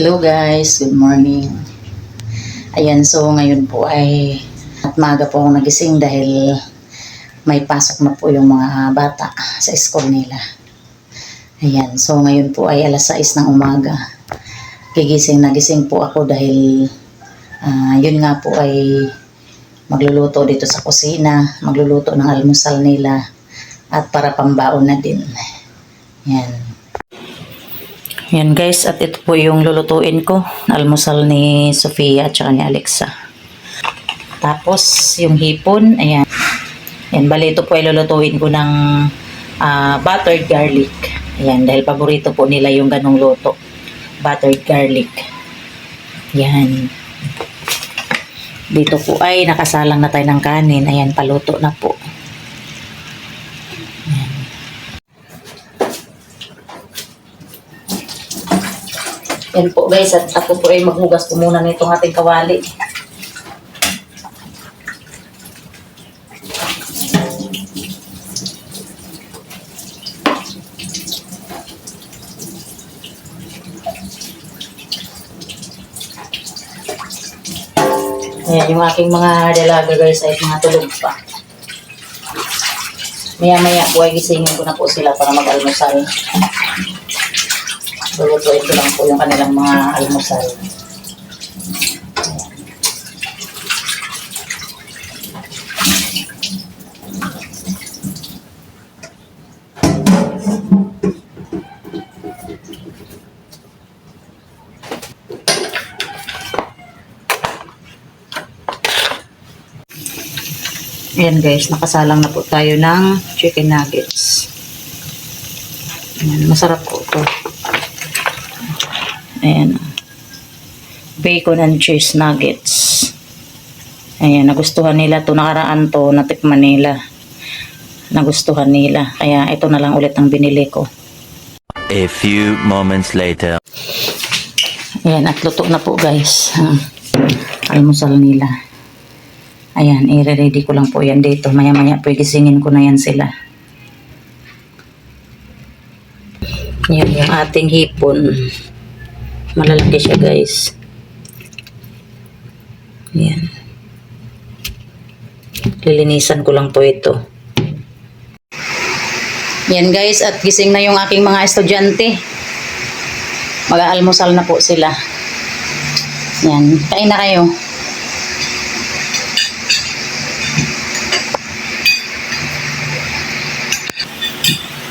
Hello guys, good morning. Ayan, so ngayon po ay at maaga po akong nagising dahil may pasok na po yung mga bata sa school nila. Ayan, so ngayon po ay alas 6 ng umaga. Nagising po ako dahil yun nga po ay magluluto dito sa kusina, magluluto ng almusal nila at para pambaon na din. Ayan. Yan guys, at ito po yung lulutuin ko, almusal ni Sofia at saka ni Alexa. Tapos yung hipon, ayan. Yan, bali ito po ay lulutuin ko ng buttered garlic. Ayan, dahil paborito po nila yung ganong luto. Buttered garlic. Yan. Dito po ay nakasalang na tayo ng kanin. Ayan, paluto na po. Yan po guys, at ako po ay maghugas po muna nitong ating kawali. Ayan, yung aking mga dalaga guys ay mga tulog pa. Maya-maya po ay gisingin ko na po sila para mag-almusal. Lulutuin ko lang po yung kanilang mga almusal. Ayan guys, nakasalang na po tayo ng chicken nuggets. Ayan, masarap po ito. Ayan. Bacon and cheese nuggets. Ayan, nagustuhan nila ito. Nakaraan to, natikman nila. Nagustuhan nila. Kaya ito na lang ulit ang binili ko. A few moments later. Ayan, at luto na po guys. Almusal nila. Ayan, i-ready ko lang po yan dito. Maya-maya po gisingin ko na yan sila. Yan yung ating hipon. Malalaki siya guys. Ayan. Lilinisan ko lang po ito. Yan guys, at gising na yung aking mga estudyante. Mag-aalmusal na po sila. Yan, kain na kayo.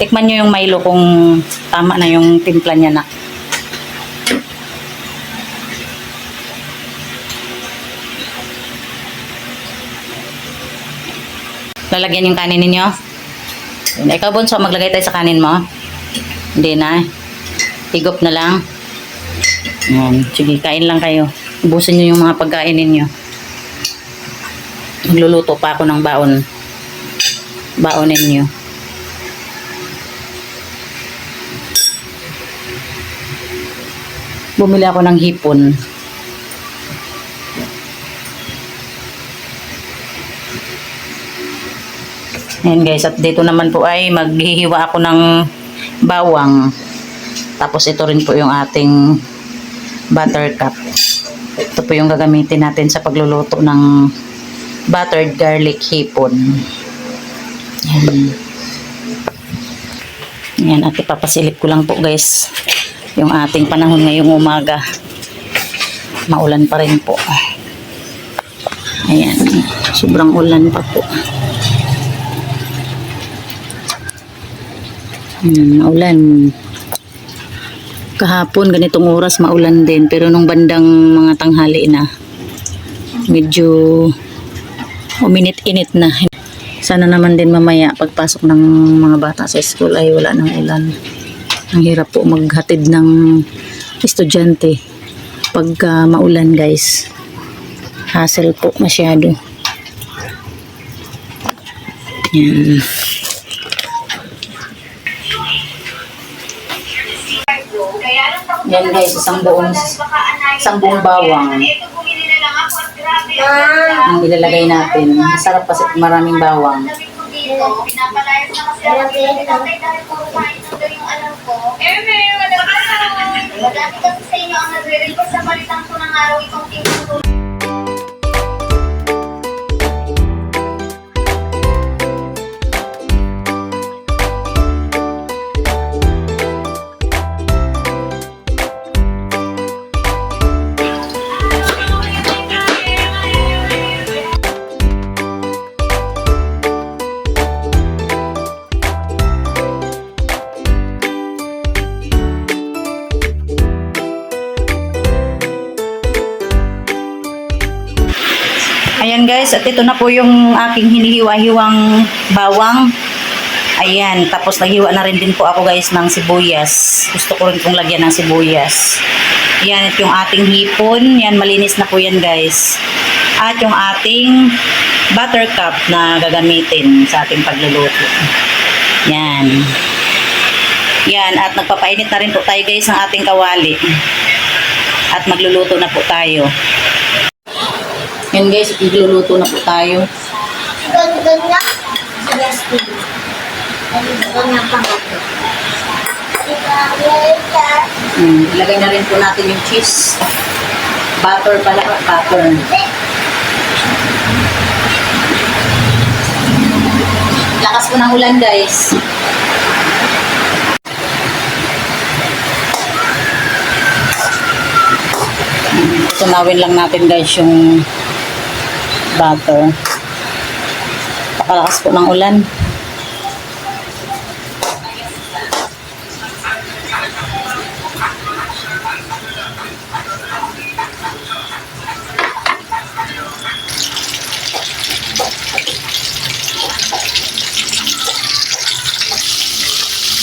Tikman nyo yung Milo kung tama na yung timpla niya na. Lalagyan yung kanin ninyo. Ikaw, Bunso, maglagay tayo sa kanin mo. Hindi na. Higop na lang. Ayan. Sige, kain lang kayo. Ubusin nyo yung mga pagkain ninyo. Magluluto pa ako ng baon. Baon ninyo. Bumili ako ng hipon. Ayan guys, at dito naman po ay maghihiwa ako ng bawang. Tapos ito rin po yung ating buttercup. Ito po yung gagamitin natin sa pagluluto ng buttered garlic hipon. Ayan. Ayan, at ipapasilip ko lang po guys yung ating panahon ngayong umaga. Maulan pa rin po. Ayan, sobrang ulan pa po. Maulan. Kahapon ganitong oras maulan din, pero nung bandang mga tanghali na medyo uminit-init na. Sana naman din mamaya pagpasok ng mga bata sa school ay wala ng ulan. Ang hirap po maghatid ng estudyante pagka maulan guys. Hassle po masyado. Yan. Yan guys, isang buong bawang ang ilalagay natin. Masarap kasi maraming bawang. Pinapalayas na kasi ako. Tatay dahil puro kain ng yung alam ko. Eh, may wala ka. Madami kasi sa inyo ang nagre-request na palitan ko ng araw itong tinutulog. Ayan guys, at ito na po yung aking hinihiwa-hiwang bawang. Ayan, tapos naghiwa na rin din po ako guys ng sibuyas. Gusto ko rin pong lagyan ng sibuyas. Ayan, at yung ating hipon. Yan, malinis na po yan guys. At yung ating buttercup na gagamitin sa ating pagluluto. Yan. Yan, at nagpapainit na rin po tayo guys ng ating kawali. At magluluto na po tayo. Yan guys, magluluto na po tayo. Doon na. Yes, please. Doon na pangato. Ilagay na rin po natin yung cheese. Butter pala, butter. Lakas po ng ulan guys. Tunawin lang natin guys yung butter. Pakalakas po ng ulan.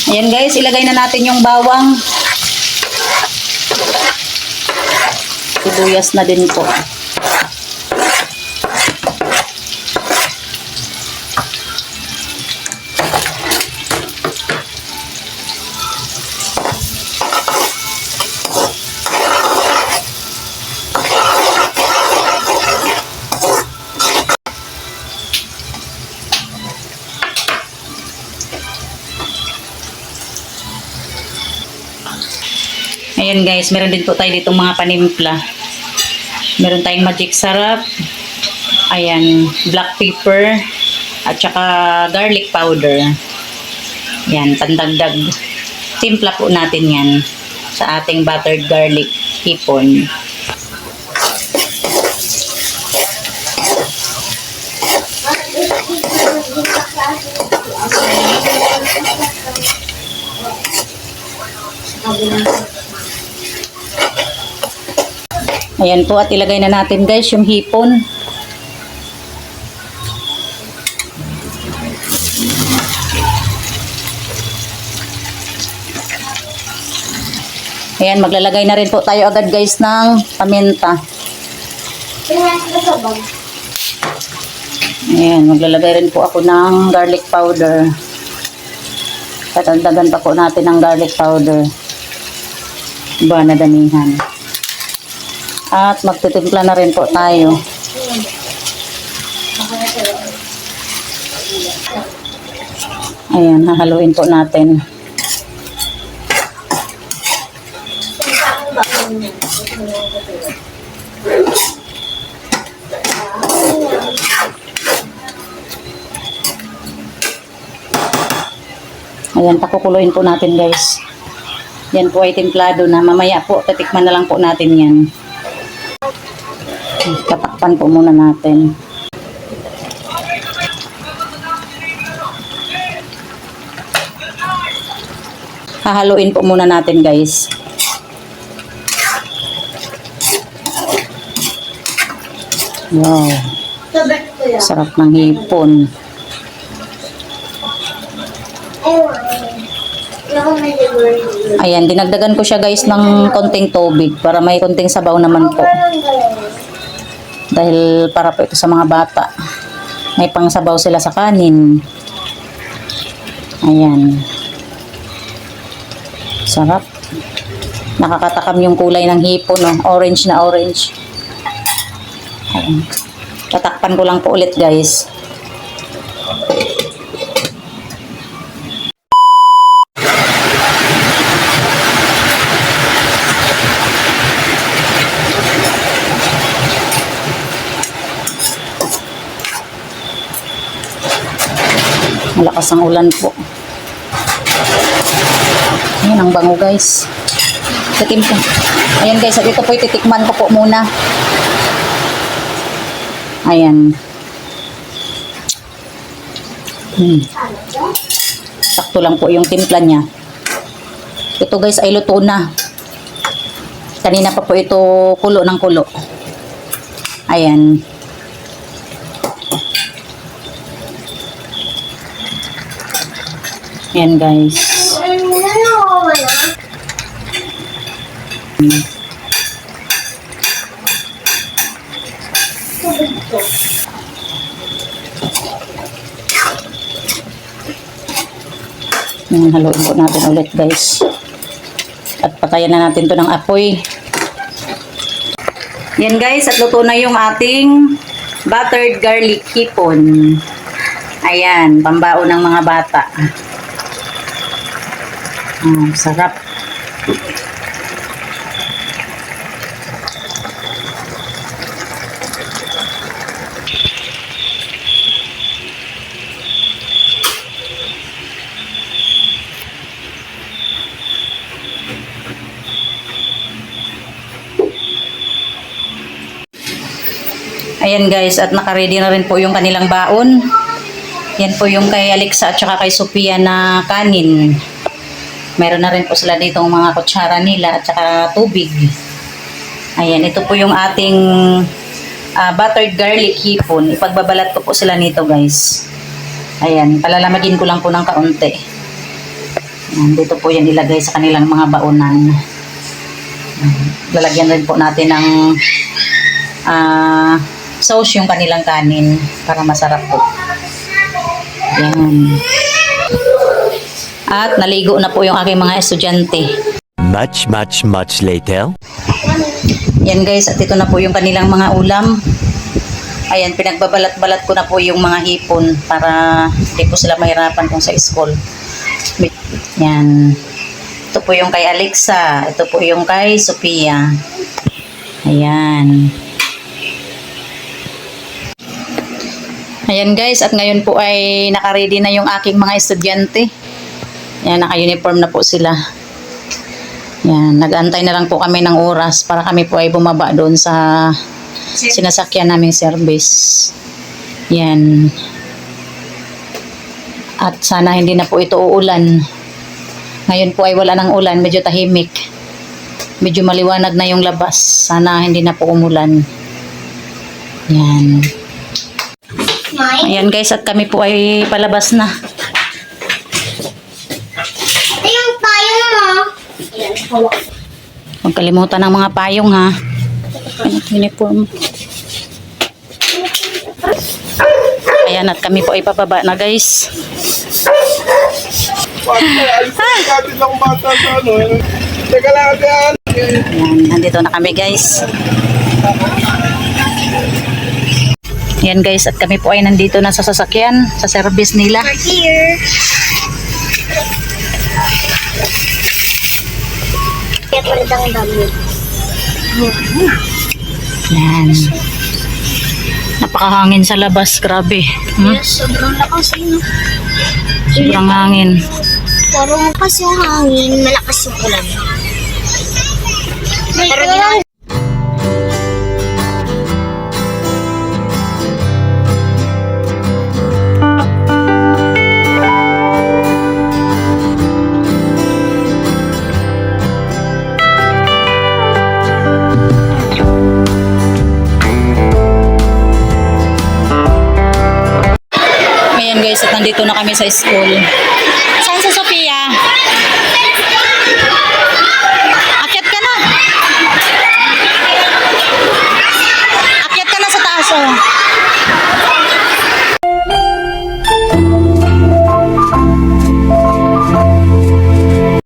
Ayan guys, ilagay na natin yung bawang. Sibuyas na din po. Ayan guys, meron din po tayo ditong mga panimpla. Meron tayong magic sarap. Ayan, black pepper. At saka garlic powder. Yan, pandagdag. Timpla po natin yan sa ating buttered garlic hipon. Ayan po, at ilagay na natin guys yung hipon. Ayan, maglalagay na rin po tayo agad guys ng paminta. Ayan, maglalagay rin po ako ng garlic powder. Tatagdagan pa po natin ng garlic powder. Ba na damihan. At magtitimpla na rin po tayo. Ayan, hahaluin po natin. Ayan, pakukuluin po natin guys. Yan po ay templado na. Mamaya po, tatikman na lang po natin yan. Tatakpan po muna natin. Hahaluin po muna natin guys. Wow. Sarap ng hipon. Ayan, dinagdagan ko siya guys ng konting tubig para may konting sabaw naman po. Dahil para po ito sa mga bata. May pangsabaw sila sa kanin. Ayan. Sarap. Nakakatakam yung kulay ng hipon, no? Orange na orange. Ayan. Tatakpan ko lang po ulit guys. Malakas ang ulan po. Ayan, ang bango guys. Tikim po. Ayan guys, at ito po titikman ko po muna. Ayan. Sakto lang po yung timpla niya. Ito guys ay luto na. Kanina pa po ito kulo ng kulo. Ayan. Ayan guys. Haluin po natin ulit guys. At patayan na natin to ng apoy. Yan guys, at luto na yung ating buttered garlic hipon. Ayan, pambao ng mga bata. Sarap. Ayan guys, at nakaready na rin po yung kanilang baon. Yan po yung kay Alexa at saka kay Sophia na kanin. Meron na rin po sila dito ng mga kutsara nila at saka tubig. Ayan, ito po yung ating buttered garlic hipon. Ipagbabalat ko po sila nito guys. Ayan, palalamagin ko lang po ng kaunti. Ayan, dito po yan ilagay sa kanilang mga baonan. Lalagyan rin po natin ng sauce yung kanilang kanin para masarap po. Ayan. At naligo na po yung aking mga estudyante. Much later. Yan guys, at ito na po yung kanilang mga ulam. Ayan, pinagbabalat-balat ko na po yung mga hipon para hindi po sila mahirapan kung sa school. Yan. Ito po yung kay Alexa. Ito po yung kay Sophia. Ayan. Ayan guys, at ngayon po ay nakaready na yung aking mga estudyante. Ayan, naka-uniform na po sila. Ayan, nag-antay na lang po kami ng oras para kami po ay bumaba doon sa sinasakyan naming service. Ayan. At sana hindi na po ito uulan. Ngayon po ay wala ng ulan, medyo tahimik. Medyo maliwanag na yung labas. Sana hindi na po umulan. Ayan. Ayan guys, at kami po ay palabas na. Ito yung payong mo. Huwag kalimutan ng mga payong ha. Uniform. Ayan, at kami po ay papaba na guys. Ayan, nandito na kami guys. Ayan guys, at kami po ay nandito na sa sasakyan, sa service nila. We're here. Kaya palit ang dami. Ayan. Napakahangin sa labas, grabe. Yes, sobrang lakas yun. Sobrang hangin. Puro malakas yung hangin, malakas yung ulan. Pero ginagawa. Ayan guys, at nandito na kami sa school.